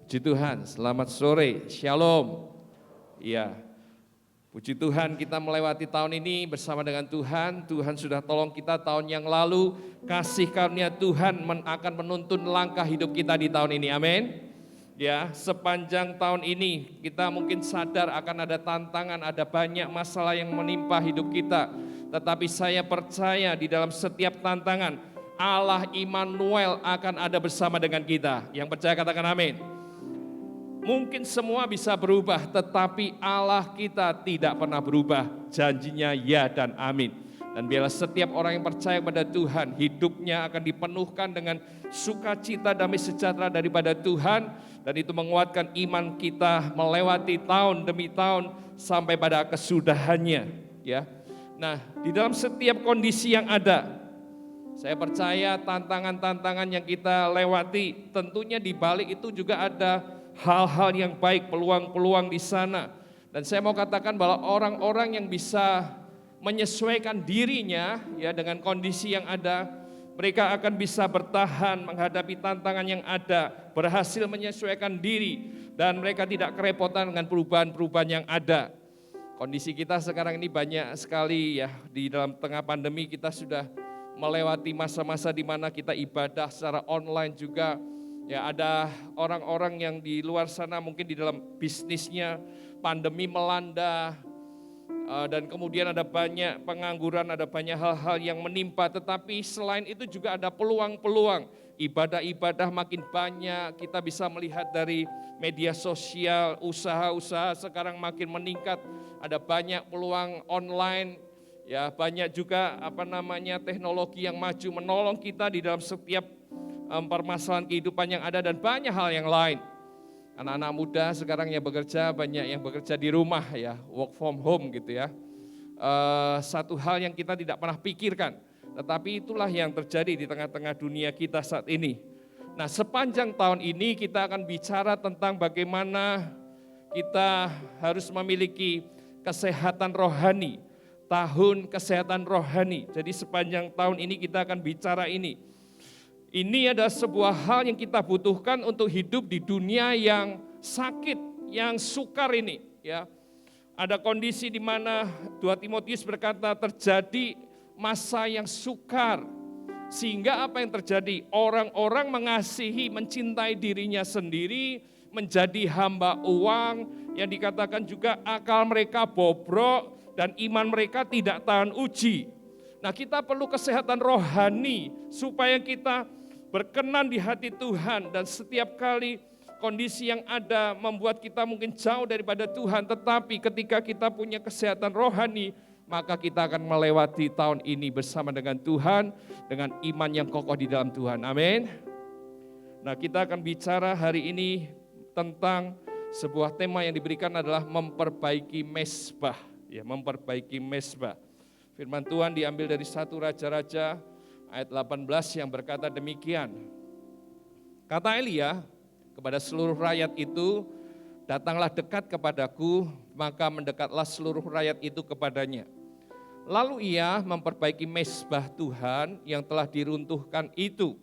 Puji Tuhan, selamat sore, shalom. Ya, puji Tuhan kita melewati tahun ini bersama dengan Tuhan. Tuhan sudah tolong kita tahun yang lalu. Kasih karunia Tuhan akan menuntun langkah hidup kita di tahun ini, amin. Ya, sepanjang tahun ini kita mungkin sadar akan ada tantangan, ada banyak masalah yang menimpa hidup kita. Tetapi saya percaya di dalam setiap tantangan, Allah Immanuel akan ada bersama dengan kita. Yang percaya katakan amin. Mungkin semua bisa berubah, tetapi Allah kita tidak pernah berubah. Janjinya ya dan amin. Dan biarlah setiap orang yang percaya pada Tuhan, hidupnya akan dipenuhkan dengan sukacita, damai sejahtera daripada Tuhan. Dan itu menguatkan iman kita melewati tahun demi tahun sampai pada kesudahannya. Ya. Nah, di dalam setiap kondisi yang ada, saya percaya tantangan-tantangan yang kita lewati, tentunya di balik itu juga ada hal-hal yang baik, peluang-peluang di sana. Dan saya mau katakan bahwa orang-orang yang bisa menyesuaikan dirinya ya dengan kondisi yang ada, mereka akan bisa bertahan menghadapi tantangan yang ada, berhasil menyesuaikan diri, dan mereka tidak kerepotan dengan perubahan-perubahan yang ada. Kondisi kita sekarang ini banyak sekali ya, di dalam tengah pandemi kita sudah melewati masa-masa di mana kita ibadah secara online juga. Ya, ada orang-orang yang di luar sana mungkin di dalam bisnisnya pandemi melanda dan kemudian ada banyak pengangguran, ada banyak hal-hal yang menimpa. Tetapi selain itu juga ada peluang-peluang, ibadah-ibadah makin banyak, kita bisa melihat dari media sosial, usaha-usaha sekarang makin meningkat, ada banyak peluang online. Ya, banyak juga teknologi yang maju menolong kita di dalam setiap permasalahan kehidupan yang ada dan banyak hal yang lain. Anak-anak muda sekarang yang bekerja, banyak yang bekerja di rumah ya, work from home gitu ya. Satu hal yang kita tidak pernah pikirkan, tetapi itulah yang terjadi di tengah-tengah dunia kita saat ini. Nah, sepanjang tahun ini kita akan bicara tentang bagaimana kita harus memiliki kesehatan rohani, tahun kesehatan rohani. Jadi sepanjang tahun ini kita akan bicara ini. Ini adalah sebuah hal yang kita butuhkan untuk hidup di dunia yang sakit, yang sukar ini. Ya, ada kondisi di mana 2 Timotius berkata terjadi masa yang sukar. Sehingga apa yang terjadi? Orang-orang mengasihi, mencintai dirinya sendiri, menjadi hamba uang, yang dikatakan juga akal mereka bobrok dan iman mereka tidak tahan uji. Nah, kita perlu kesehatan rohani supaya kita berkenan di hati Tuhan, dan setiap kali kondisi yang ada membuat kita mungkin jauh daripada Tuhan, tetapi ketika kita punya kesehatan rohani, maka kita akan melewati tahun ini bersama dengan Tuhan, dengan iman yang kokoh di dalam Tuhan. Amin. Nah, kita akan bicara hari ini tentang sebuah tema yang diberikan adalah memperbaiki mezbah. Ya, memperbaiki mezbah. Firman Tuhan diambil dari 1 Raja-Raja ayat 18 yang berkata demikian. Kata Elia kepada seluruh rakyat itu, datanglah dekat kepadaku, maka mendekatlah seluruh rakyat itu kepadanya. Lalu ia memperbaiki mezbah Tuhan yang telah diruntuhkan itu.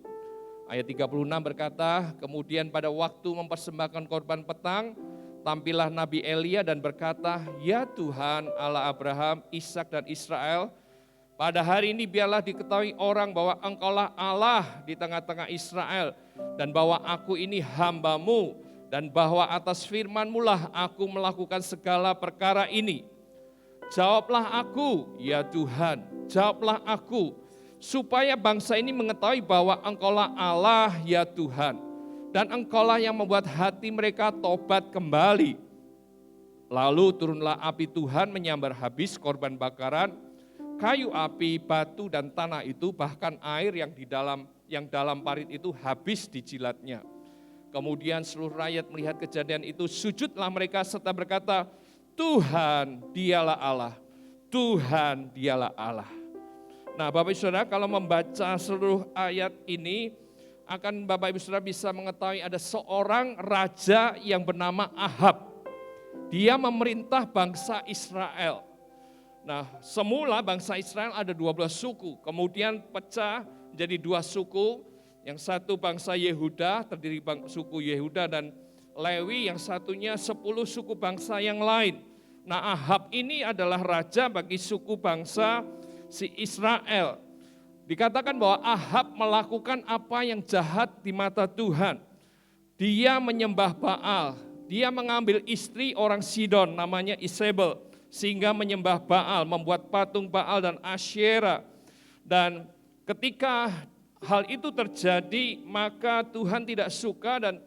Ayat 36 berkata, kemudian pada waktu mempersembahkan korban petang, tampillah Nabi Elia dan berkata, ya Tuhan Allah Abraham, Ishak dan Israel, pada hari ini biarlah diketahui orang bahwa Engkaulah Allah di tengah-tengah Israel, dan bahwa aku ini hamba-Mu, dan bahwa atas firman-Mu lah aku melakukan segala perkara ini. Jawablah aku, ya Tuhan, jawablah aku, supaya bangsa ini mengetahui bahwa Engkaulah Allah, ya Tuhan, dan Engkaulah yang membuat hati mereka tobat kembali. Lalu turunlah api Tuhan menyambar habis korban bakaran, kayu api, batu dan tanah itu, bahkan air yang dalam parit itu habis dijilatnya. Kemudian seluruh rakyat melihat kejadian itu, sujudlah mereka serta berkata, Tuhan dialah Allah, Tuhan dialah Allah. Nah, Bapak Ibu Saudara, kalau membaca seluruh ayat ini, akan Bapak Ibu Saudara bisa mengetahui ada seorang raja yang bernama Ahab. Dia memerintah bangsa Israel. Nah, semula bangsa Israel ada 12 suku, kemudian pecah menjadi 2 suku. Yang satu bangsa Yehuda, terdiri suku Yehuda dan Lewi, yang satunya 10 suku bangsa yang lain. Nah, Ahab ini adalah raja bagi suku bangsa si Israel. Dikatakan bahwa Ahab melakukan apa yang jahat di mata Tuhan. Dia menyembah Baal, dia mengambil istri orang Sidon namanya Isabel, sehingga menyembah Baal, membuat patung Baal dan Asyera. Dan ketika hal itu terjadi, maka Tuhan tidak suka dan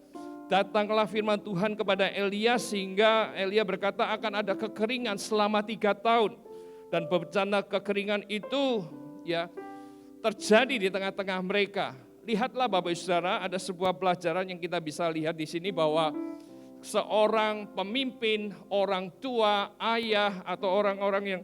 datanglah firman Tuhan kepada Elia, sehingga Elia berkata akan ada kekeringan selama 3 tahun. Dan bencana kekeringan itu terjadi di tengah-tengah mereka. Lihatlah Bapak Ibu Saudara, ada sebuah pelajaran yang kita bisa lihat di sini bahwa seorang pemimpin, orang tua, ayah atau orang-orang yang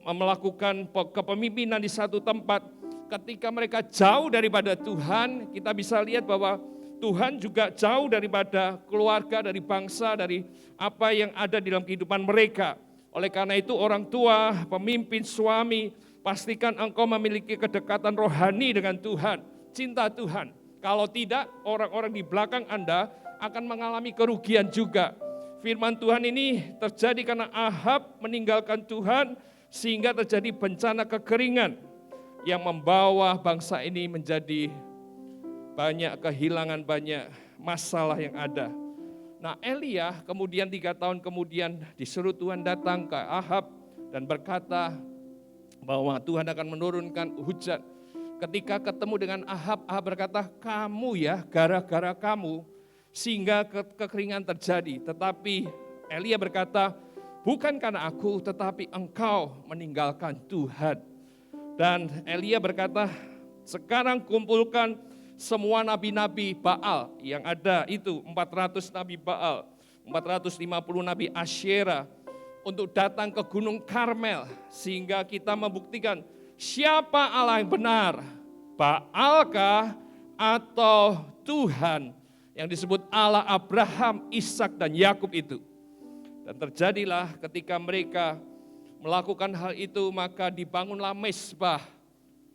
melakukan kepemimpinan di satu tempat, ketika mereka jauh daripada Tuhan, kita bisa lihat bahwa Tuhan juga jauh daripada keluarga, dari bangsa, dari apa yang ada di dalam kehidupan mereka. Oleh karena itu orang tua, pemimpin, suami, pastikan engkau memiliki kedekatan rohani dengan Tuhan, cinta Tuhan. Kalau tidak, orang-orang di belakang Anda akan mengalami kerugian juga. Firman Tuhan ini terjadi karena Ahab meninggalkan Tuhan, sehingga terjadi bencana kekeringan yang membawa bangsa ini menjadi banyak kehilangan, banyak masalah yang ada. Nah, Elia kemudian 3 tahun kemudian disuruh Tuhan datang ke Ahab dan berkata bahwa Tuhan akan menurunkan hujan. Ketika ketemu dengan Ahab, Ahab berkata, kamu ya, gara-gara kamu sehingga kekeringan terjadi. Tetapi Elia berkata, bukan karena aku, tetapi engkau meninggalkan Tuhan. Dan Elia berkata, sekarang kumpulkan semua nabi-nabi Baal yang ada itu, 400 nabi Baal, 450 nabi Asyera, untuk datang ke Gunung Karmel, sehingga kita membuktikan siapa Allah yang benar, Baalkah atau Tuhan yang disebut Allah Abraham, Ishak dan Yakub itu. Dan terjadilah ketika mereka melakukan hal itu, maka dibangunlah mezbah.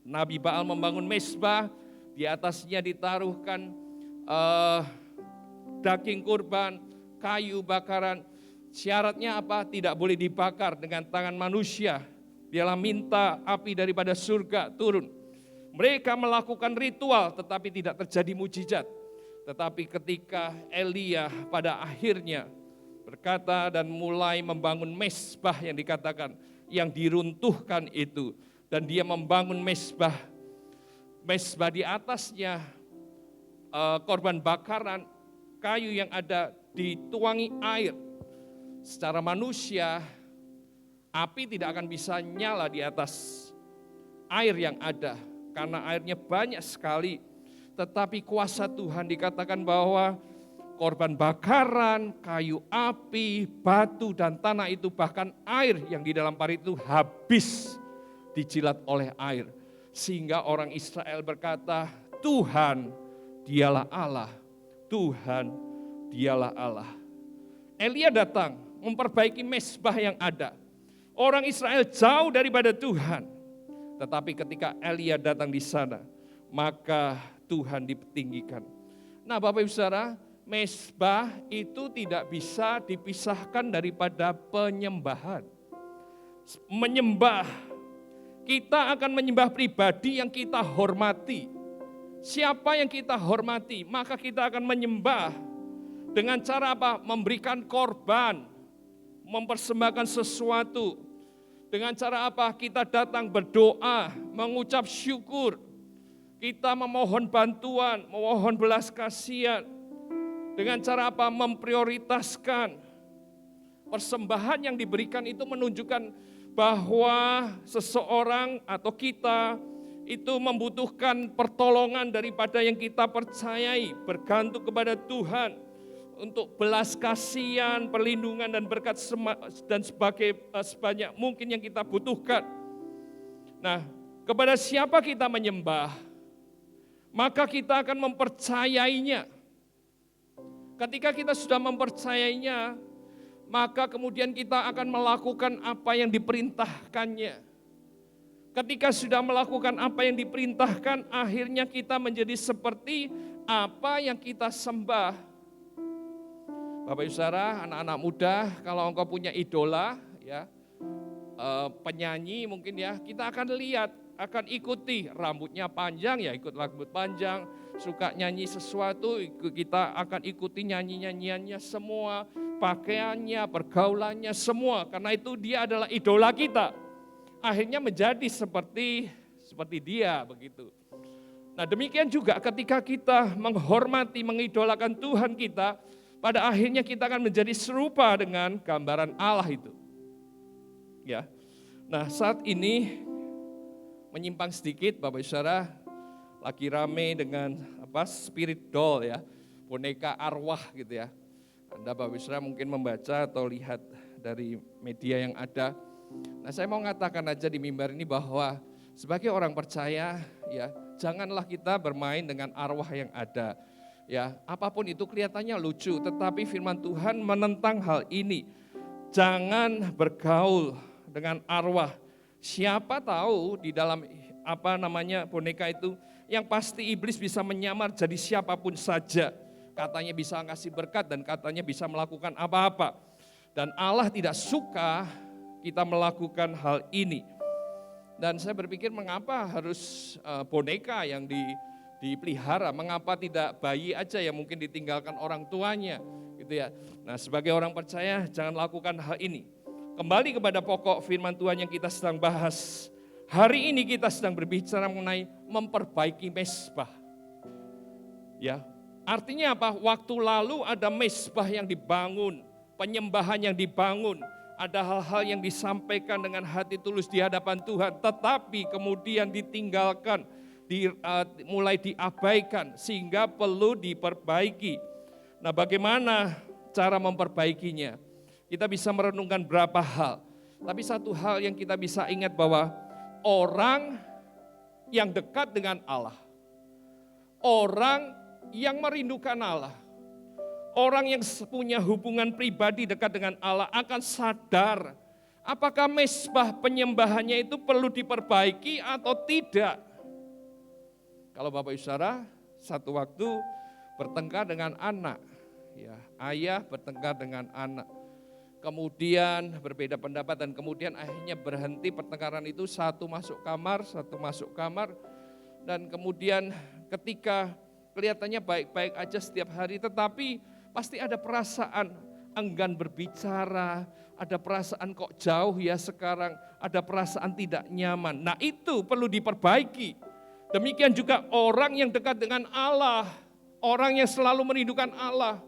Nabi Baal membangun mezbah, di atasnya ditaruhkan daging kurban, kayu bakaran. Syaratnya apa? Tidak boleh dibakar dengan tangan manusia. Dialah minta api daripada surga turun. Mereka melakukan ritual tetapi tidak terjadi mujizat. Tetapi ketika Elia pada akhirnya berkata dan mulai membangun mezbah yang dikatakan, yang diruntuhkan itu. Dan dia membangun mezbah di atasnya korban bakaran, kayu yang ada dituangi air. Secara manusia, api tidak akan bisa nyala di atas air yang ada, karena airnya banyak sekali. Tetapi kuasa Tuhan dikatakan bahwa korban bakaran, kayu api, batu dan tanah itu, bahkan air yang di dalam parit itu habis dijilat oleh air. Sehingga orang Israel berkata, Tuhan dialah Allah, Tuhan dialah Allah. Elia datang memperbaiki mezbah yang ada. Orang Israel jauh daripada Tuhan. Tetapi ketika Elia datang di sana, maka Tuhan ditinggikan. Nah, Bapak Ibu Saudara, mezbah itu tidak bisa dipisahkan daripada penyembahan. Menyembah, kita akan menyembah pribadi yang kita hormati. Siapa yang kita hormati, maka kita akan menyembah. Dengan cara apa? Memberikan korban, mempersembahkan sesuatu. Dengan cara apa? Kita datang berdoa, mengucap syukur. Kita memohon bantuan, memohon belas kasihan. Dengan cara apa? Memprioritaskan. Persembahan yang diberikan itu menunjukkan bahwa seseorang atau kita itu membutuhkan pertolongan daripada yang kita percayai, bergantung kepada Tuhan untuk belas kasihan, perlindungan dan berkat dan sebanyak mungkin yang kita butuhkan. Nah, kepada siapa kita menyembah, maka kita akan mempercayainya. Ketika kita sudah mempercayainya, maka kemudian kita akan melakukan apa yang diperintahkannya. Ketika sudah melakukan apa yang diperintahkan, akhirnya kita menjadi seperti apa yang kita sembah. Bapak Ibu Saudara, anak-anak muda, kalau engkau punya idola, ya, penyanyi mungkin ya, kita akan lihat, akan ikuti, rambutnya panjang ya ikut rambut panjang, suka nyanyi sesuatu, kita akan ikuti nyanyi-nyanyiannya semua, pakaiannya, pergaulannya semua, karena itu dia adalah idola kita. Akhirnya menjadi seperti dia begitu. Nah demikian juga ketika kita menghormati, mengidolakan Tuhan kita, pada akhirnya kita akan menjadi serupa dengan gambaran Allah itu. Ya. Nah, saat ini menyimpang sedikit Bapak Ibu Saudara, lagi rame dengan spirit doll ya, boneka arwah gitu ya. Anda Bapak Ibu Saudara mungkin membaca atau lihat dari media yang ada. Nah, saya mau mengatakan aja di mimbar ini bahwa sebagai orang percaya ya, janganlah kita bermain dengan arwah yang ada. Ya, apapun itu kelihatannya lucu, tetapi firman Tuhan menentang hal ini. Jangan bergaul dengan arwah. Siapa tahu di dalam boneka itu, yang pasti iblis bisa menyamar jadi siapapun saja. Katanya bisa ngasih berkat dan katanya bisa melakukan apa-apa. Dan Allah tidak suka kita melakukan hal ini. Dan saya berpikir mengapa harus boneka yang dipelihara, mengapa tidak bayi aja yang mungkin ditinggalkan orang tuanya gitu ya. Nah, sebagai orang percaya jangan lakukan hal ini. Kembali kepada pokok firman Tuhan yang kita sedang bahas. Hari ini kita sedang berbicara mengenai memperbaiki mezbah. Ya. Artinya apa? Waktu lalu ada mezbah yang dibangun, penyembahan yang dibangun, ada hal-hal yang disampaikan dengan hati tulus di hadapan Tuhan, tetapi kemudian ditinggalkan, mulai diabaikan sehingga perlu diperbaiki. Nah, bagaimana cara memperbaikinya? Kita bisa merenungkan berapa hal. Tapi satu hal yang kita bisa ingat bahwa orang yang dekat dengan Allah, orang yang merindukan Allah, orang yang punya hubungan pribadi dekat dengan Allah akan sadar apakah mezbah penyembahannya itu perlu diperbaiki atau tidak. Kalau Bapak Ibu Saudara satu waktu bertengkar dengan anak, ya, ayah bertengkar dengan anak, kemudian berbeda pendapat dan kemudian akhirnya berhenti pertengkaran itu, satu masuk kamar, dan kemudian ketika kelihatannya baik-baik aja setiap hari, tetapi pasti ada perasaan enggan berbicara, ada perasaan kok jauh ya sekarang, ada perasaan tidak nyaman. Nah itu perlu diperbaiki. Demikian juga orang yang dekat dengan Allah, orang yang selalu merindukan Allah,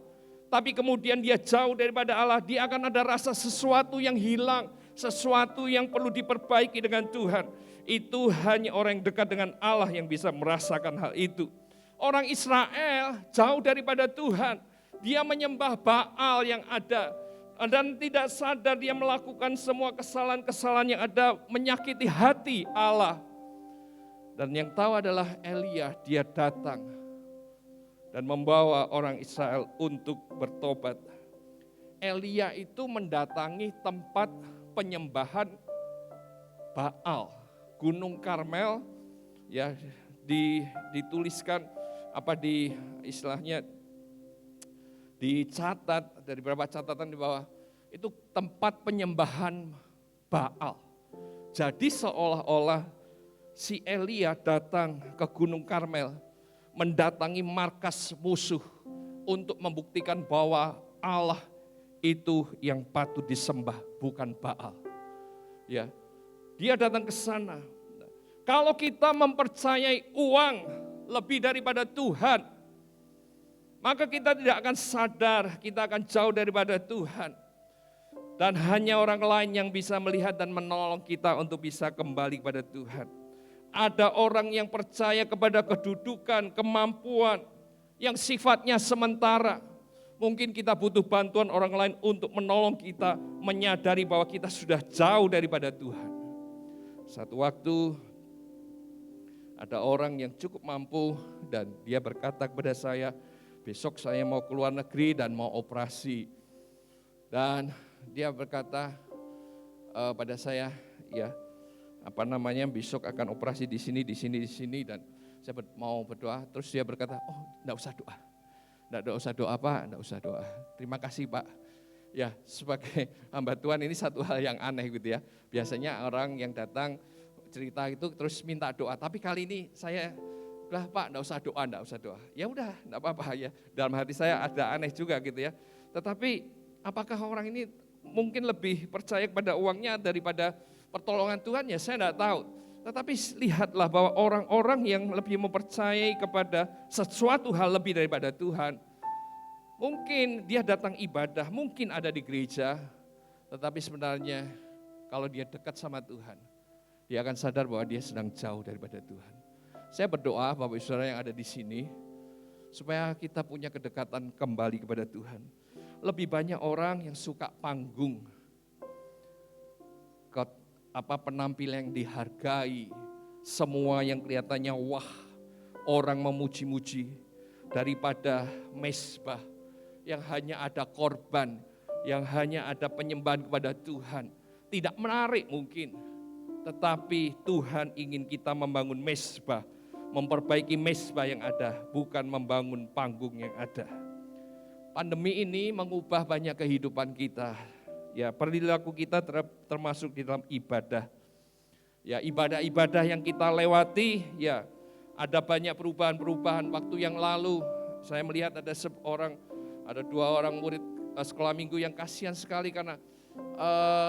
tapi kemudian dia jauh daripada Allah, dia akan ada rasa sesuatu yang hilang, sesuatu yang perlu diperbaiki dengan Tuhan. Itu hanya orang yang dekat dengan Allah yang bisa merasakan hal itu. Orang Israel jauh daripada Tuhan, dia menyembah Baal yang ada, dan tidak sadar dia melakukan semua kesalahan-kesalahan yang ada menyakiti hati Allah. Dan yang tahu adalah Elia, dia datang dan membawa orang Israel untuk bertobat. Elia itu mendatangi tempat penyembahan Baal, Gunung Karmel, ya dituliskan istilahnya dicatat dari beberapa catatan di bawah, itu tempat penyembahan Baal. Jadi seolah-olah si Elia datang ke Gunung Karmel, mendatangi markas musuh untuk membuktikan bahwa Allah itu yang patut disembah, bukan Baal. Ya, dia datang ke sana. Kalau kita mempercayai uang lebih daripada Tuhan, maka kita tidak akan sadar, kita akan jauh daripada Tuhan. Dan hanya orang lain yang bisa melihat dan menolong kita untuk bisa kembali kepada Tuhan. Ada orang yang percaya kepada kedudukan, kemampuan yang sifatnya sementara. Mungkin kita butuh bantuan orang lain untuk menolong kita menyadari bahwa kita sudah jauh daripada Tuhan. Satu waktu ada orang yang cukup mampu dan dia berkata kepada saya, besok saya mau keluar negeri dan mau operasi. Dan dia berkata pada saya, ya, besok akan operasi di sini, dan saya mau berdoa. Terus dia berkata, oh enggak usah doa. Enggak usah doa Pak, enggak usah doa. Terima kasih Pak. Ya, sebagai hamba Tuhan ini satu hal yang aneh gitu ya. Biasanya orang yang datang cerita itu terus minta doa. Tapi kali ini saya lah Pak, enggak usah doa, enggak usah doa. Ya udah, enggak apa-apa ya. Dalam hati saya ada aneh juga gitu ya. Tetapi apakah orang ini mungkin lebih percaya kepada uangnya daripada pertolongan Tuhan? Ya saya enggak tahu. Tetapi lihatlah bahwa orang-orang yang lebih mempercayai kepada sesuatu hal lebih daripada Tuhan. Mungkin dia datang ibadah, mungkin ada di gereja. Tetapi sebenarnya kalau dia dekat sama Tuhan, dia akan sadar bahwa dia sedang jauh daripada Tuhan. Saya berdoa Bapak Ibu Saudara yang ada di sini, supaya kita punya kedekatan kembali kepada Tuhan. Lebih banyak orang yang suka panggung, penampilan yang dihargai, semua yang kelihatannya wah, orang memuji-muji, daripada mezbah yang hanya ada korban, yang hanya ada penyembahan kepada Tuhan. Tidak menarik mungkin, tetapi Tuhan ingin kita membangun mezbah, memperbaiki mezbah yang ada, bukan membangun panggung yang ada. Pandemi ini mengubah banyak kehidupan kita. Ya, perilaku kita termasuk di dalam ibadah. Ya, ibadah-ibadah yang kita lewati, ya ada banyak perubahan-perubahan. Waktu yang lalu saya melihat ada dua orang murid sekolah minggu yang kasihan sekali karena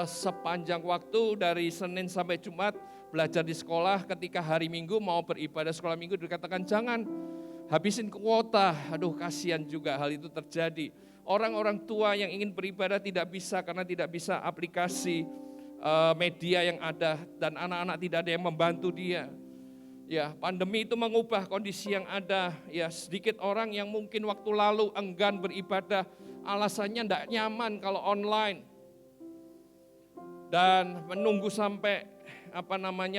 sepanjang waktu dari Senin sampai Jumat belajar di sekolah, ketika hari Minggu mau beribadah sekolah minggu dikatakan jangan, habisin kuota. Aduh, kasihan juga hal itu terjadi. Orang-orang tua yang ingin beribadah tidak bisa karena tidak bisa aplikasi media yang ada, dan anak-anak tidak ada yang membantu dia. Ya, pandemi itu mengubah kondisi yang ada. Ya, sedikit orang yang mungkin waktu lalu enggan beribadah, alasannya tidak nyaman kalau online. Dan menunggu sampai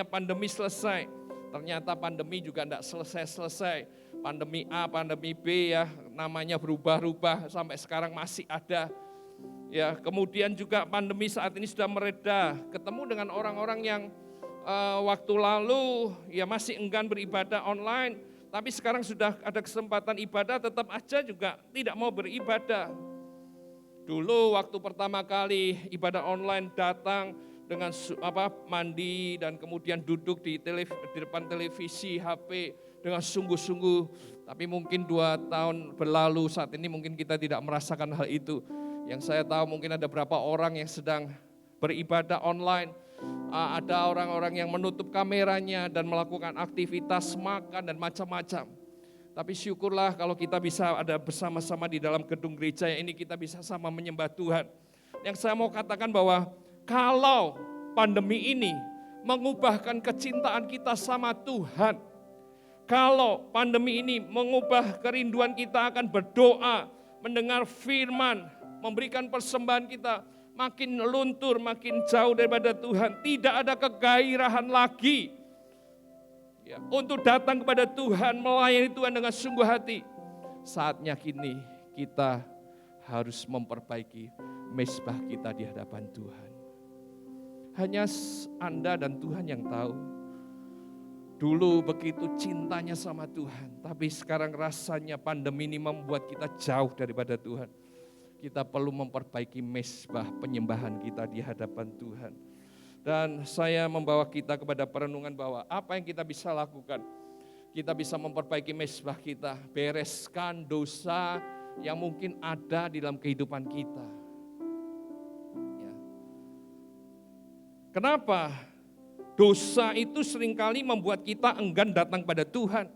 pandemi selesai. Ternyata pandemi juga tidak selesai-selesai. Pandemi A, pandemi B ya, namanya berubah-ubah sampai sekarang masih ada. Ya, kemudian juga pandemi saat ini sudah mereda. Ketemu dengan orang-orang yang waktu lalu ya masih enggan beribadah online, tapi sekarang sudah ada kesempatan ibadah, tetap aja juga tidak mau beribadah. Dulu waktu pertama kali ibadah online datang dengan mandi dan kemudian duduk di depan televisi, HP dengan sungguh-sungguh. Tapi mungkin 2 tahun berlalu, saat ini mungkin kita tidak merasakan hal itu. Yang saya tahu mungkin ada beberapa orang yang sedang beribadah online. Ada orang-orang yang menutup kameranya dan melakukan aktivitas makan dan macam-macam. Tapi syukurlah kalau kita bisa ada bersama-sama di dalam gedung gereja ini, kita bisa sama menyembah Tuhan. Yang saya mau katakan bahwa kalau pandemi ini mengubahkan kecintaan kita sama Tuhan, kalau pandemi ini mengubah kerinduan kita akan berdoa, mendengar firman, memberikan persembahan kita, makin luntur, makin jauh daripada Tuhan. Tidak ada kegairahan lagi ya, untuk datang kepada Tuhan, melayani Tuhan dengan sungguh hati. Saatnya kini kita harus memperbaiki mezbah kita di hadapan Tuhan. Hanya Anda dan Tuhan yang tahu. Dulu begitu cintanya sama Tuhan, tapi sekarang rasanya pandemi ini membuat kita jauh daripada Tuhan. Kita perlu memperbaiki mezbah penyembahan kita di hadapan Tuhan. Dan saya membawa kita kepada perenungan bahwa apa yang kita bisa lakukan. Kita bisa memperbaiki mezbah kita, bereskan dosa yang mungkin ada di dalam kehidupan kita. Ya. Kenapa? Dosa itu seringkali membuat kita enggan datang pada Tuhan.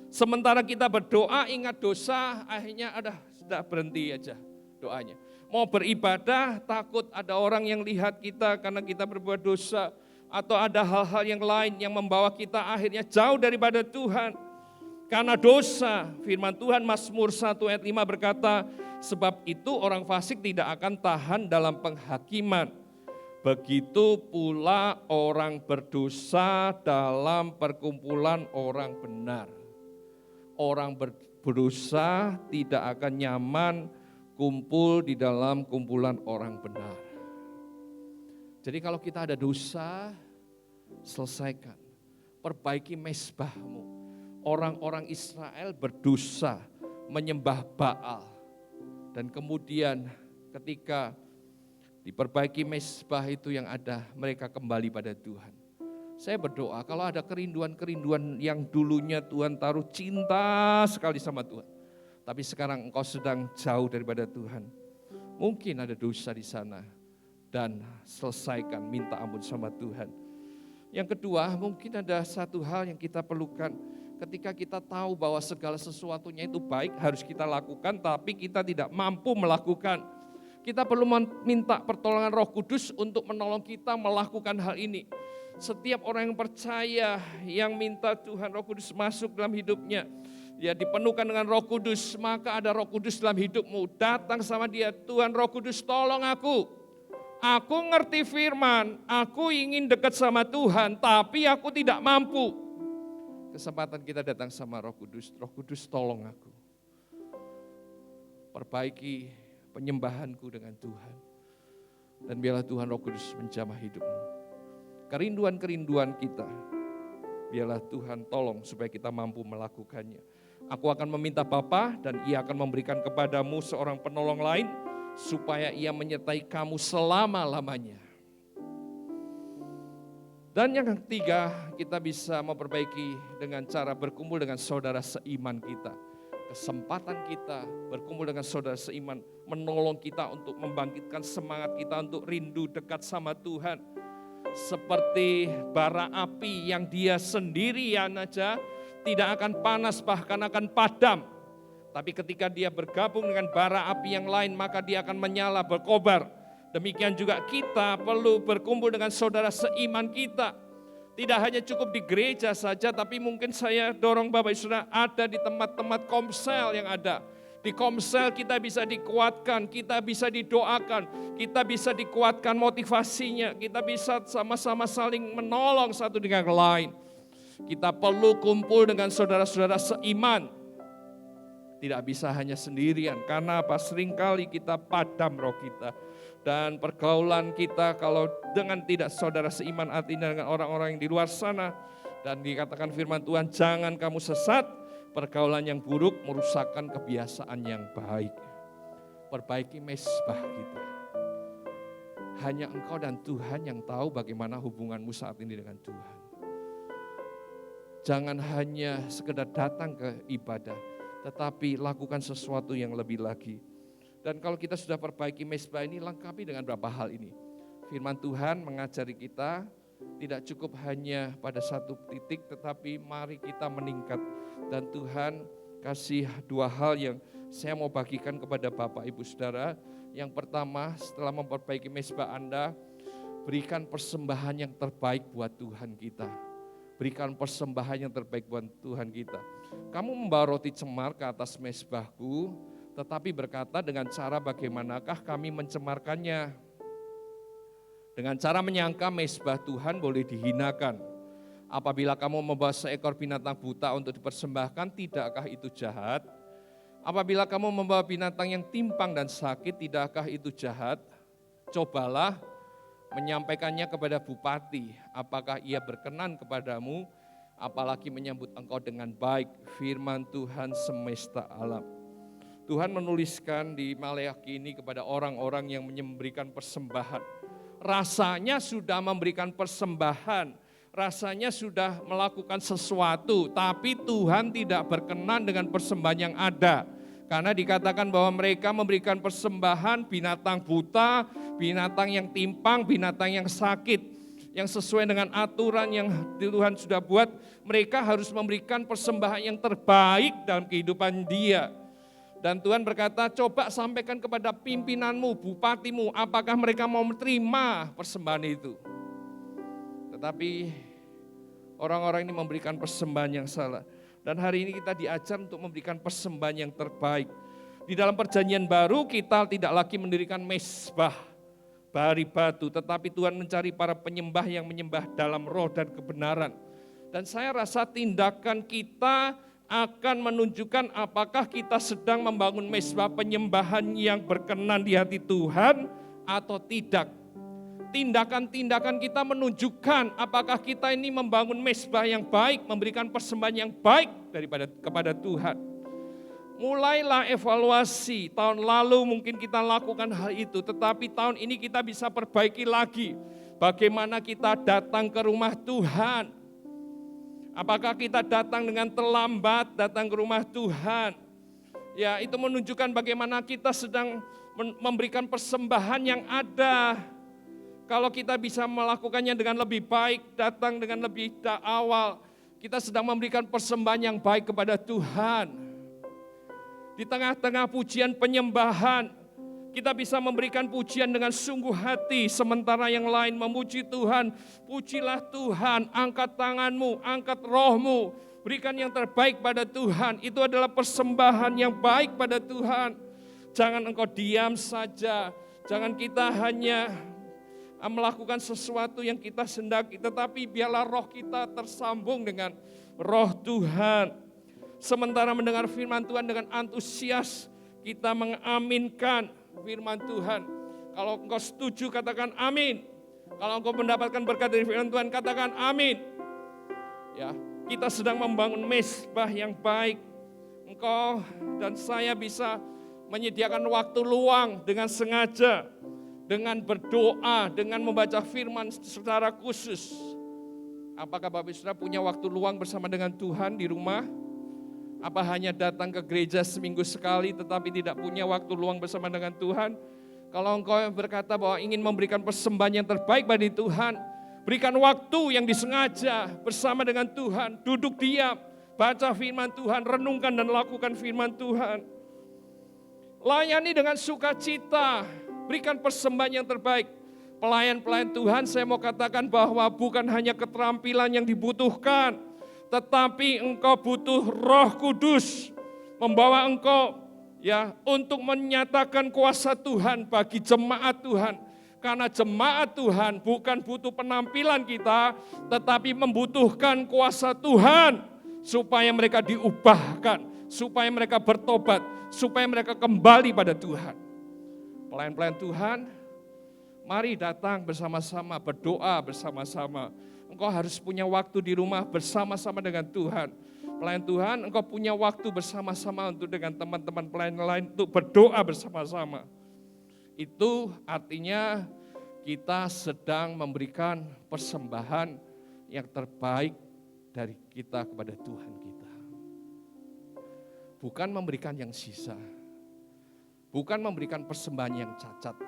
Sementara kita berdoa ingat dosa, akhirnya sudah berhenti aja doanya. Mau beribadah takut ada orang yang lihat kita karena kita berbuat dosa. Atau ada hal-hal yang lain yang membawa kita akhirnya jauh daripada Tuhan. Karena dosa, firman Tuhan Mazmur 1 ayat 5 berkata, sebab itu orang fasik tidak akan tahan dalam penghakiman. Begitu pula orang berdosa dalam perkumpulan orang benar. Orang berdosa tidak akan nyaman kumpul di dalam kumpulan orang benar. Jadi kalau kita ada dosa, selesaikan. Perbaiki mezbahmu. Orang-orang Israel berdosa, menyembah Baal. Dan kemudian ketika diperbaiki mezbah itu yang ada, mereka kembali pada Tuhan. Saya berdoa kalau ada kerinduan-kerinduan yang dulunya Tuhan taruh cinta sekali sama Tuhan, tapi sekarang engkau sedang jauh daripada Tuhan. Mungkin ada dosa di sana dan selesaikan, minta ampun sama Tuhan. Yang kedua, mungkin ada satu hal yang kita perlukan. Ketika kita tahu bahwa segala sesuatunya itu baik harus kita lakukan, tapi kita tidak mampu melakukan. Kita perlu minta pertolongan Roh Kudus untuk menolong kita melakukan hal ini. Setiap orang yang percaya, yang minta Tuhan Roh Kudus masuk dalam hidupnya, dia dipenuhkan dengan Roh Kudus, maka ada Roh Kudus dalam hidupmu. Datang sama dia, Tuhan Roh Kudus tolong aku. Aku ngerti firman, aku ingin dekat sama Tuhan, tapi aku tidak mampu. Kesempatan kita datang sama Roh Kudus. Roh Kudus tolong aku. Perbaiki penyembahanku dengan Tuhan. Dan biarlah Tuhan Roh Kudus menjamah hidupmu. Kerinduan-kerinduan kita, biarlah Tuhan tolong supaya kita mampu melakukannya. Aku akan meminta Bapa dan Ia akan memberikan kepadamu seorang penolong lain, supaya Ia menyertai kamu selama-lamanya. Dan yang ketiga, kita bisa memperbaiki dengan cara berkumpul dengan saudara seiman kita. Kesempatan kita berkumpul dengan saudara seiman menolong kita untuk membangkitkan semangat kita untuk rindu dekat sama Tuhan. Seperti bara api yang dia sendirian aja tidak akan panas, bahkan akan padam. Tapi ketika dia bergabung dengan bara api yang lain, maka dia akan menyala, berkobar. Demikian juga kita perlu berkumpul dengan saudara seiman kita. Tidak hanya cukup di gereja saja, tapi mungkin saya dorong Bapak Ibu Saudara ada di tempat-temmat komsel yang ada. Di komsel kita bisa dikuatkan, kita bisa didoakan, kita bisa dikuatkan motivasinya, kita bisa sama-sama saling menolong satu dengan yang lain. Kita perlu kumpul dengan saudara-saudara seiman. Tidak bisa hanya sendirian, karena apa? Seringkali kita padam roh kita. Dan pergaulan kita kalau dengan tidak saudara seiman, artinya dengan orang-orang yang di luar sana. Dan dikatakan firman Tuhan, jangan kamu sesat, pergaulan yang buruk merusakkan kebiasaan yang baik. Perbaiki mezbah kita. Hanya engkau dan Tuhan yang tahu bagaimana hubunganmu saat ini dengan Tuhan. Jangan hanya sekedar datang ke ibadah, tetapi lakukan sesuatu yang lebih lagi. Dan kalau kita sudah perbaiki mezbah ini, lengkapi dengan beberapa hal ini. Firman Tuhan mengajari kita tidak cukup hanya pada satu titik, tetapi mari kita meningkat. Dan Tuhan kasih dua hal yang saya mau bagikan kepada Bapak Ibu Saudara. Yang pertama, setelah memperbaiki mezbah Anda, berikan persembahan yang terbaik buat Tuhan kita. Berikan persembahan yang terbaik buat Tuhan kita. Kamu membawa roti cemar ke atas mezbahku, tetapi berkata dengan cara bagaimanakah kami mencemarkannya. Dengan cara menyangka mezbah Tuhan boleh dihinakan. Apabila kamu membawa seekor binatang buta untuk dipersembahkan, tidakkah itu jahat? Apabila kamu membawa binatang yang timpang dan sakit, tidakkah itu jahat? Cobalah menyampaikannya kepada bupati, apakah ia berkenan kepadamu, apalagi menyambut engkau dengan baik, firman Tuhan semesta alam. Tuhan menuliskan di Maleakhi ini kepada orang-orang yang memberikan persembahan. Rasanya sudah memberikan persembahan, rasanya sudah melakukan sesuatu, tapi Tuhan tidak berkenan dengan persembahan yang ada. Karena dikatakan bahwa mereka memberikan persembahan binatang buta, binatang yang timpang, binatang yang sakit, yang sesuai dengan aturan yang Tuhan sudah buat. Mereka harus memberikan persembahan yang terbaik dalam kehidupan dia. Dan Tuhan berkata, coba sampaikan kepada pimpinanmu, bupatimu, apakah mereka mau menerima persembahan itu. Tetapi orang-orang ini memberikan persembahan yang salah. Dan hari ini kita diajar untuk memberikan persembahan yang terbaik. Di dalam perjanjian baru kita tidak lagi mendirikan mezbah dari batu, tetapi Tuhan mencari para penyembah yang menyembah dalam roh dan kebenaran. Dan saya rasa tindakan kita akan menunjukkan apakah kita sedang membangun mezbah penyembahan yang berkenan di hati Tuhan atau tidak. Tindakan-tindakan kita menunjukkan apakah kita ini membangun mezbah yang baik, memberikan persembahan yang baik kepada Tuhan. Mulailah evaluasi, tahun lalu mungkin kita lakukan hal itu, tetapi tahun ini kita bisa perbaiki lagi. Bagaimana kita datang ke rumah Tuhan? Apakah kita datang dengan terlambat datang ke rumah Tuhan? Ya, itu menunjukkan bagaimana kita sedang memberikan persembahan yang ada. Kalau kita bisa melakukannya dengan lebih baik, datang dengan lebih awal, kita sedang memberikan persembahan yang baik kepada Tuhan. Di tengah-tengah pujian penyembahan, kita bisa memberikan pujian dengan sungguh hati, sementara yang lain memuji Tuhan. Pujilah Tuhan, angkat tanganmu, angkat rohmu, berikan yang terbaik pada Tuhan. Itu adalah persembahan yang baik pada Tuhan. Jangan engkau diam saja, jangan kita hanya melakukan sesuatu yang kita sendaki, tetapi biarlah roh kita tersambung dengan roh Tuhan. Sementara mendengar firman Tuhan dengan antusias, kita mengaminkan firman Tuhan. Kalau engkau setuju, katakan amin. Kalau engkau mendapatkan berkat dari firman Tuhan, katakan amin. Ya, kita sedang membangun mezbah yang baik. Engkau dan saya bisa menyediakan waktu luang dengan sengaja, dengan berdoa, dengan membaca firman secara khusus. Apakah Bapak Saudara punya waktu luang bersama dengan Tuhan di rumah? Apa hanya datang ke gereja seminggu sekali tetapi tidak punya waktu luang bersama dengan Tuhan? Kalau engkau berkata bahwa ingin memberikan persembahan yang terbaik bagi Tuhan, berikan waktu yang disengaja bersama dengan Tuhan, duduk diam, baca firman Tuhan, renungkan dan lakukan firman Tuhan. Layani dengan sukacita, berikan persembahan yang terbaik. Pelayan-pelayan Tuhan, saya mau katakan bahwa bukan hanya keterampilan yang dibutuhkan, tetapi engkau butuh Roh Kudus membawa engkau ya untuk menyatakan kuasa Tuhan bagi jemaat Tuhan. Karena jemaat Tuhan bukan butuh penampilan kita, tetapi membutuhkan kuasa Tuhan supaya mereka diubahkan, supaya mereka bertobat, supaya mereka kembali pada Tuhan. Pelayan-pelayan Tuhan, mari datang bersama-sama, berdoa bersama-sama. Engkau harus punya waktu di rumah bersama-sama dengan Tuhan. Pelayan Tuhan, engkau punya waktu bersama-sama untuk dengan teman-teman pelayan lain untuk berdoa bersama-sama. Itu artinya kita sedang memberikan persembahan yang terbaik dari kita kepada Tuhan kita. Bukan memberikan yang sisa. Bukan memberikan persembahan yang cacat.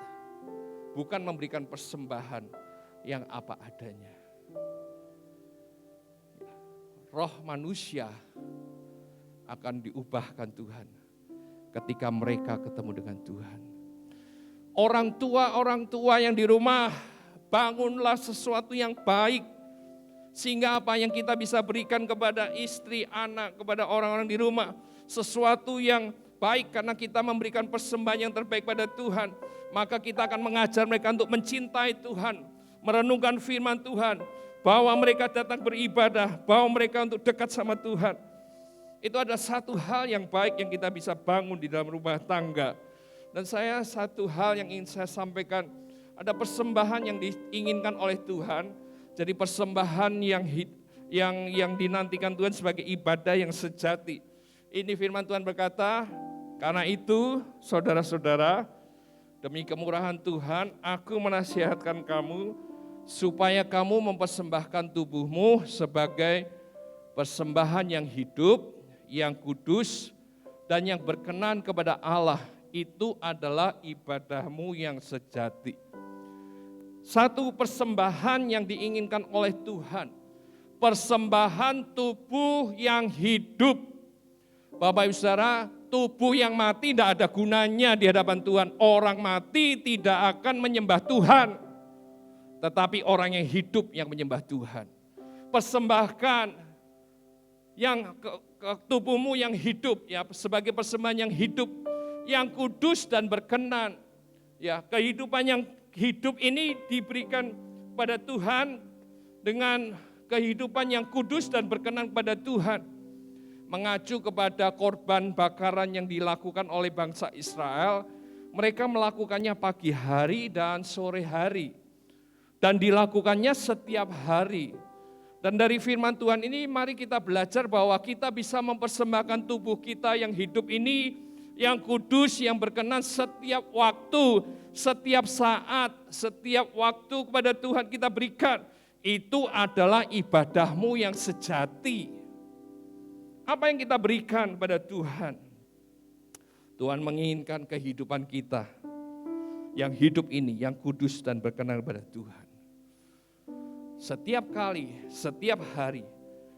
Bukan memberikan persembahan yang apa adanya. Roh manusia akan diubahkan Tuhan ketika mereka ketemu dengan Tuhan. Orang tua yang di rumah, bangunlah sesuatu yang baik. Sehingga apa yang kita bisa berikan kepada istri, anak, kepada orang-orang di rumah. Sesuatu yang baik karena kita memberikan persembahan yang terbaik pada Tuhan. Maka kita akan mengajar mereka untuk mencintai Tuhan, merenungkan firman Tuhan. Bahwa mereka datang beribadah, bahwa mereka untuk dekat sama Tuhan. Itu ada satu hal yang baik yang kita bisa bangun di dalam rumah tangga. Dan satu hal yang ingin saya sampaikan, ada persembahan yang diinginkan oleh Tuhan. Jadi persembahan yang dinantikan Tuhan sebagai ibadah yang sejati. Ini firman Tuhan berkata, karena itu saudara-saudara, demi kemurahan Tuhan, aku menasihatkan kamu, supaya kamu mempersembahkan tubuhmu sebagai persembahan yang hidup, yang kudus, dan yang berkenan kepada Allah. Itu adalah ibadahmu yang sejati. Satu persembahan yang diinginkan oleh Tuhan. Persembahan tubuh yang hidup. Bapak Ibu Saudara, tubuh yang mati tidak ada gunanya di hadapan Tuhan. Orang mati tidak akan menyembah Tuhan. Tetapi orang yang hidup yang menyembah Tuhan. Persembahkan yang tubuhmu yang hidup ya sebagai persembahan yang hidup, yang kudus dan berkenan. Ya, kehidupan yang hidup ini diberikan pada Tuhan dengan kehidupan yang kudus dan berkenan pada Tuhan. Mengacu kepada korban bakaran yang dilakukan oleh bangsa Israel, mereka melakukannya pagi hari dan sore hari. Dan dilakukannya setiap hari. Dan dari firman Tuhan ini mari kita belajar bahwa kita bisa mempersembahkan tubuh kita yang hidup ini, yang kudus, yang berkenan setiap waktu, setiap saat, setiap waktu kepada Tuhan kita berikan. Itu adalah ibadahmu yang sejati. Apa yang kita berikan kepada Tuhan? Tuhan menginginkan kehidupan kita yang hidup ini, yang kudus dan berkenan kepada Tuhan. Setiap kali, setiap hari,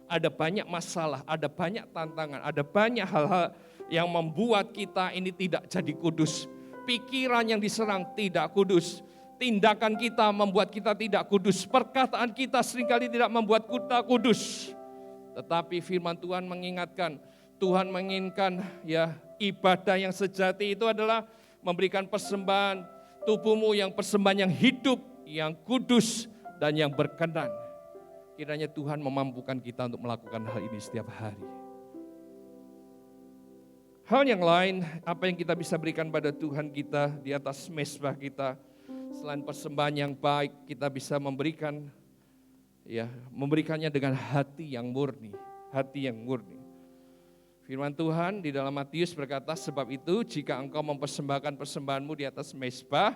ada banyak masalah, ada banyak tantangan, ada banyak hal-hal yang membuat kita ini tidak jadi kudus. Pikiran yang diserang tidak kudus. Tindakan kita membuat kita tidak kudus. Perkataan kita seringkali tidak membuat kita kudus. Tetapi firman Tuhan mengingatkan, Tuhan menginginkan ya ibadah yang sejati itu adalah memberikan persembahan tubuhmu yang persembahan yang hidup, yang kudus, dan yang berkenan. Kiranya Tuhan memampukan kita untuk melakukan hal ini setiap hari. Hal yang lain, apa yang kita bisa berikan pada Tuhan kita di atas mezbah kita, selain persembahan yang baik, kita bisa memberikan, ya, memberikannya dengan hati yang murni, hati yang murni. Firman Tuhan di dalam Matius berkata, sebab itu jika engkau mempersembahkan persembahanmu di atas mezbah,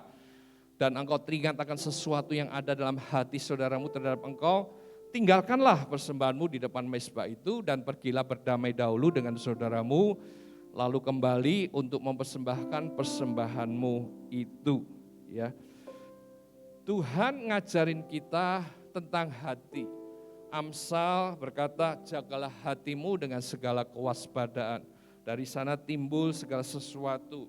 dan engkau teringat akan sesuatu yang ada dalam hati saudaramu terhadap engkau, tinggalkanlah persembahanmu di depan mezbah itu dan pergilah berdamai dahulu dengan saudaramu, lalu kembali untuk mempersembahkan persembahanmu itu. Ya, Tuhan ngajarin kita tentang hati. Amsal berkata, jagalah hatimu dengan segala kewaspadaan. Dari sana timbul segala sesuatu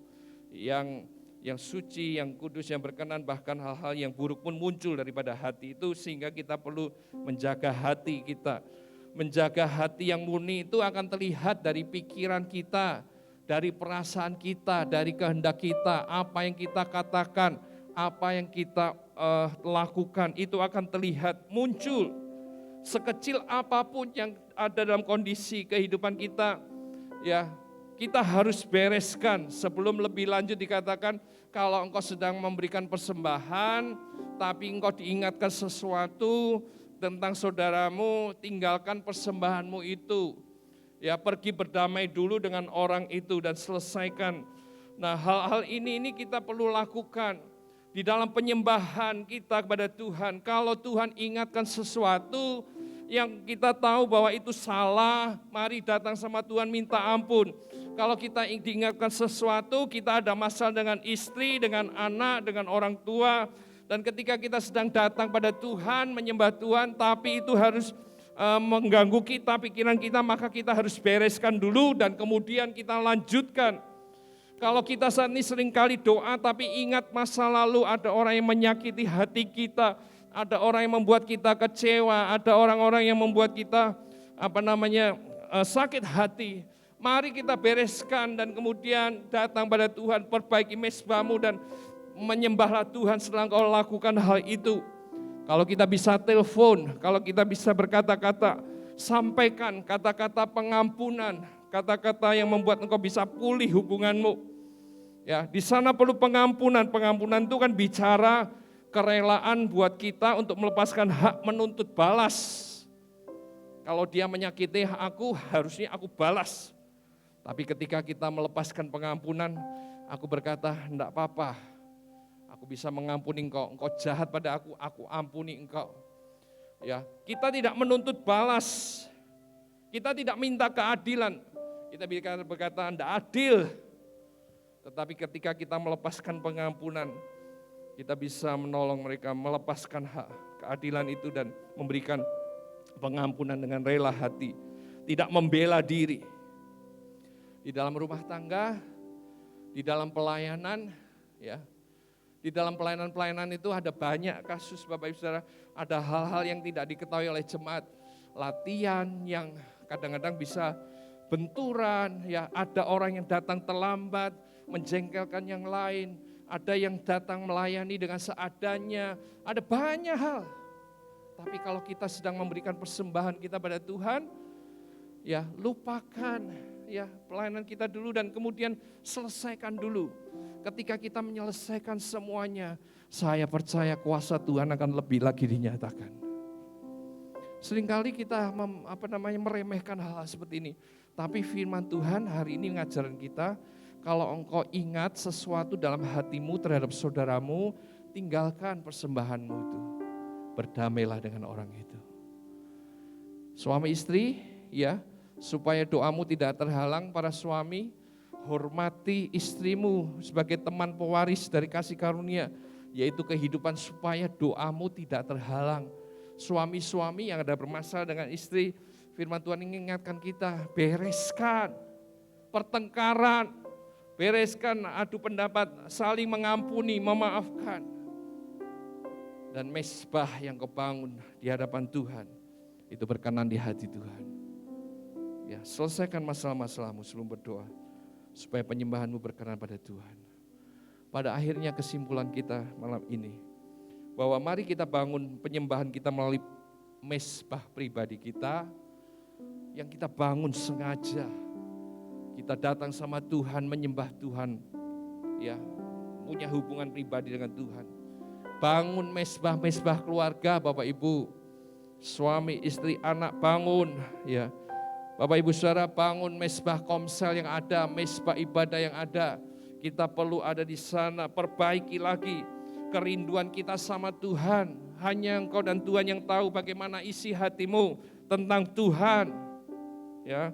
yang suci, yang kudus, yang berkenan, bahkan hal-hal yang buruk pun muncul daripada hati itu, sehingga kita perlu menjaga hati kita. Menjaga hati yang murni itu akan terlihat dari pikiran kita, dari perasaan kita, dari kehendak kita, apa yang kita katakan, apa yang kita lakukan, itu akan terlihat muncul. Sekecil apapun yang ada dalam kondisi kehidupan kita, ya, kita harus bereskan. Sebelum lebih lanjut dikatakan, kalau engkau sedang memberikan persembahan, tapi engkau diingatkan sesuatu tentang saudaramu, tinggalkan persembahanmu itu. Ya, pergi berdamai dulu dengan orang itu dan selesaikan. Nah, hal-hal ini kita perlu lakukan di dalam penyembahan kita kepada Tuhan. Kalau Tuhan ingatkan sesuatu yang kita tahu bahwa itu salah, mari datang sama Tuhan minta ampun. Kalau kita diingatkan sesuatu, kita ada masalah dengan istri, dengan anak, dengan orang tua, dan ketika kita sedang datang pada Tuhan, menyembah Tuhan, tapi itu harus mengganggu kita, pikiran kita, maka kita harus bereskan dulu dan kemudian kita lanjutkan. Kalau kita saat ini seringkali doa, tapi ingat masa lalu, ada orang yang menyakiti hati kita, ada orang yang membuat kita kecewa, ada orang-orang yang membuat kita sakit hati. Mari kita bereskan dan kemudian datang pada Tuhan, perbaiki mezbahmu dan menyembahlah Tuhan setelah engkau lakukan hal itu. Kalau kita bisa telepon, kalau kita bisa berkata-kata, sampaikan kata-kata pengampunan, kata-kata yang membuat engkau bisa pulih hubunganmu. Ya, di sana perlu pengampunan. Pengampunan itu kan bicara kerelaan buat kita untuk melepaskan hak menuntut balas. Kalau dia menyakiti aku, harusnya aku balas. Tapi ketika kita melepaskan pengampunan, aku berkata, enggak apa-apa. Aku bisa mengampuni engkau jahat pada aku ampuni engkau. Ya, kita tidak menuntut balas. Kita tidak minta keadilan. Kita berkata enggak adil. Tetapi ketika kita melepaskan pengampunan, kita bisa menolong mereka melepaskan hak keadilan itu dan memberikan pengampunan dengan rela hati. Tidak membela diri. Di dalam rumah tangga, di dalam pelayanan, ya. Di dalam pelayanan-pelayanan itu ada banyak kasus Bapak Ibu Saudara, ada hal-hal yang tidak diketahui oleh jemaat. Latihan yang kadang-kadang bisa benturan, ya, ada orang yang datang terlambat, menjengkelkan yang lain, ada yang datang melayani dengan seadanya, ada banyak hal. Tapi kalau kita sedang memberikan persembahan kita pada Tuhan, ya lupakan ya pelayanan kita dulu dan kemudian selesaikan dulu. Ketika kita menyelesaikan semuanya, saya percaya kuasa Tuhan akan lebih lagi dinyatakan. Seringkali kita meremehkan hal-hal seperti ini. Tapi firman Tuhan hari ini ngajarin kita, kalau engkau ingat sesuatu dalam hatimu terhadap saudaramu, tinggalkan persembahanmu itu. Berdamailah dengan orang itu. Suami istri, ya, supaya doamu tidak terhalang, para suami, hormati istrimu sebagai teman pewaris dari kasih karunia, yaitu kehidupan, supaya doamu tidak terhalang. Suami-suami yang ada bermasalah dengan istri, firman Tuhan mengingatkan kita, bereskan pertengkaran, bereskan adu pendapat, saling mengampuni, memaafkan. Dan mezbah yang kau bangun di hadapan Tuhan, itu berkenan di hati Tuhan. Ya, selesaikan masalah-masalahmu sebelum berdoa, supaya penyembahanmu berkenan pada Tuhan. Pada akhirnya kesimpulan kita malam ini, bahwa mari kita bangun penyembahan kita melalui mezbah pribadi kita, yang kita bangun sengaja. Kita datang sama Tuhan, menyembah Tuhan, ya, punya hubungan pribadi dengan Tuhan. Bangun mezbah keluarga, Bapak Ibu, suami, istri, anak, bangun, ya. Bapak Ibu Saudara, bangun mezbah komsel yang ada, mezbah ibadah yang ada. Kita perlu ada di sana, perbaiki lagi kerinduan kita sama Tuhan. Hanya Engkau dan Tuhan yang tahu bagaimana isi hatimu tentang Tuhan. Ya,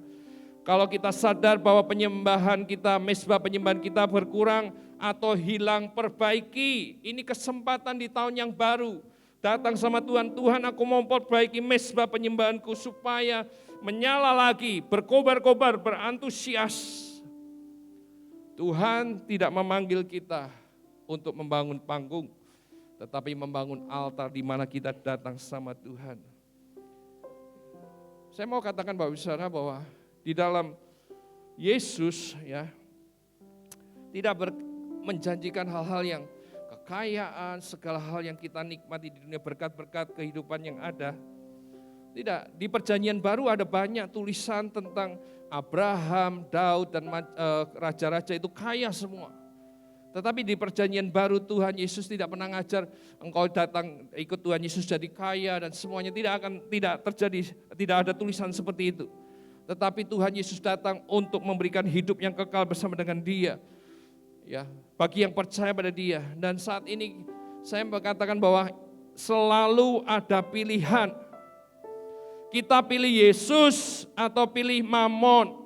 kalau kita sadar bahwa penyembahan kita, mezbah penyembahan kita berkurang atau hilang, perbaiki. Ini kesempatan di tahun yang baru. Datang sama Tuhan, Tuhan aku mau perbaiki mezbah penyembahanku supaya menyala lagi, berkobar-kobar, berantusias. Tuhan tidak memanggil kita untuk membangun panggung, tetapi membangun altar di mana kita datang sama Tuhan. Saya mau katakan Bapak Ibu Saudara bahwa di dalam Yesus, ya, tidak menjanjikan hal-hal yang kekayaan, segala hal yang kita nikmati di dunia, berkat-berkat kehidupan yang ada. Tidak, di perjanjian baru ada banyak tulisan tentang Abraham, Daud, dan raja-raja itu kaya semua. Tetapi di perjanjian baru Tuhan Yesus tidak pernah ngajar engkau datang ikut Tuhan Yesus jadi kaya dan semuanya, tidak terjadi, tidak ada tulisan seperti itu. Tetapi Tuhan Yesus datang untuk memberikan hidup yang kekal bersama dengan Dia. Ya, bagi yang percaya pada Dia. Dan saat ini saya mengatakan bahwa selalu ada pilihan. Kita pilih Yesus atau pilih Mamon.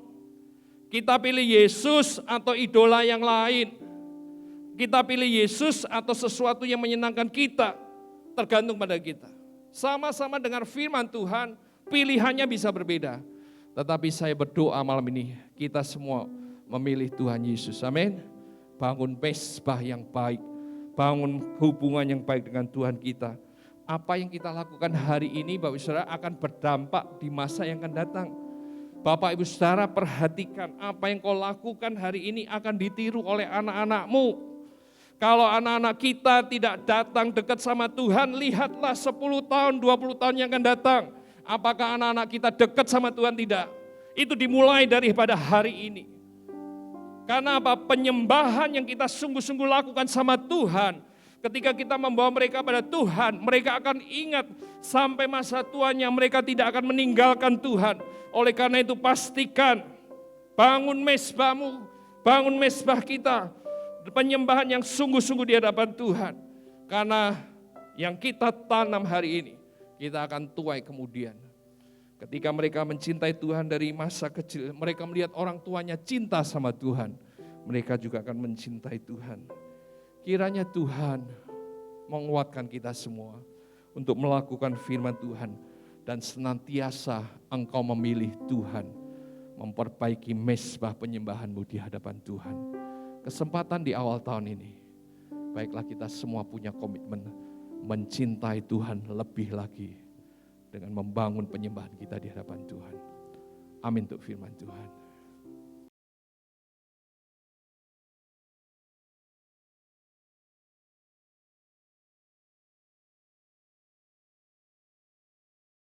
Kita pilih Yesus atau idola yang lain. Kita pilih Yesus atau sesuatu yang menyenangkan kita. Tergantung pada kita. Sama-sama dengar firman Tuhan, pilihannya bisa berbeda. Tetapi saya berdoa malam ini, kita semua memilih Tuhan Yesus. Amin. Bangun mezbah yang baik. Bangun hubungan yang baik dengan Tuhan kita. Apa yang kita lakukan hari ini Bapak Ibu Saudara akan berdampak di masa yang akan datang. Bapak Ibu Saudara perhatikan, apa yang kau lakukan hari ini akan ditiru oleh anak-anakmu. Kalau anak-anak kita tidak datang dekat sama Tuhan, lihatlah 10 tahun, 20 tahun yang akan datang. Apakah anak-anak kita dekat sama Tuhan? Tidak. Itu dimulai daripada hari ini. Karena apa? Penyembahan yang kita sungguh-sungguh lakukan sama Tuhan, ketika kita membawa mereka pada Tuhan, mereka akan ingat sampai masa tuanya, mereka tidak akan meninggalkan Tuhan. Oleh karena itu pastikan bangun mezbahmu, bangun mezbah kita, penyembahan yang sungguh-sungguh di hadapan Tuhan. Karena yang kita tanam hari ini, kita akan tuai kemudian. Ketika mereka mencintai Tuhan dari masa kecil, mereka melihat orang tuanya cinta sama Tuhan, mereka juga akan mencintai Tuhan. Kiranya Tuhan menguatkan kita semua untuk melakukan firman Tuhan dan senantiasa engkau memilih Tuhan, memperbaiki mezbah penyembahanmu di hadapan Tuhan. Kesempatan di awal tahun ini, baiklah kita semua punya komitmen mencintai Tuhan lebih lagi dengan membangun penyembahan kita di hadapan Tuhan. Amin untuk firman Tuhan.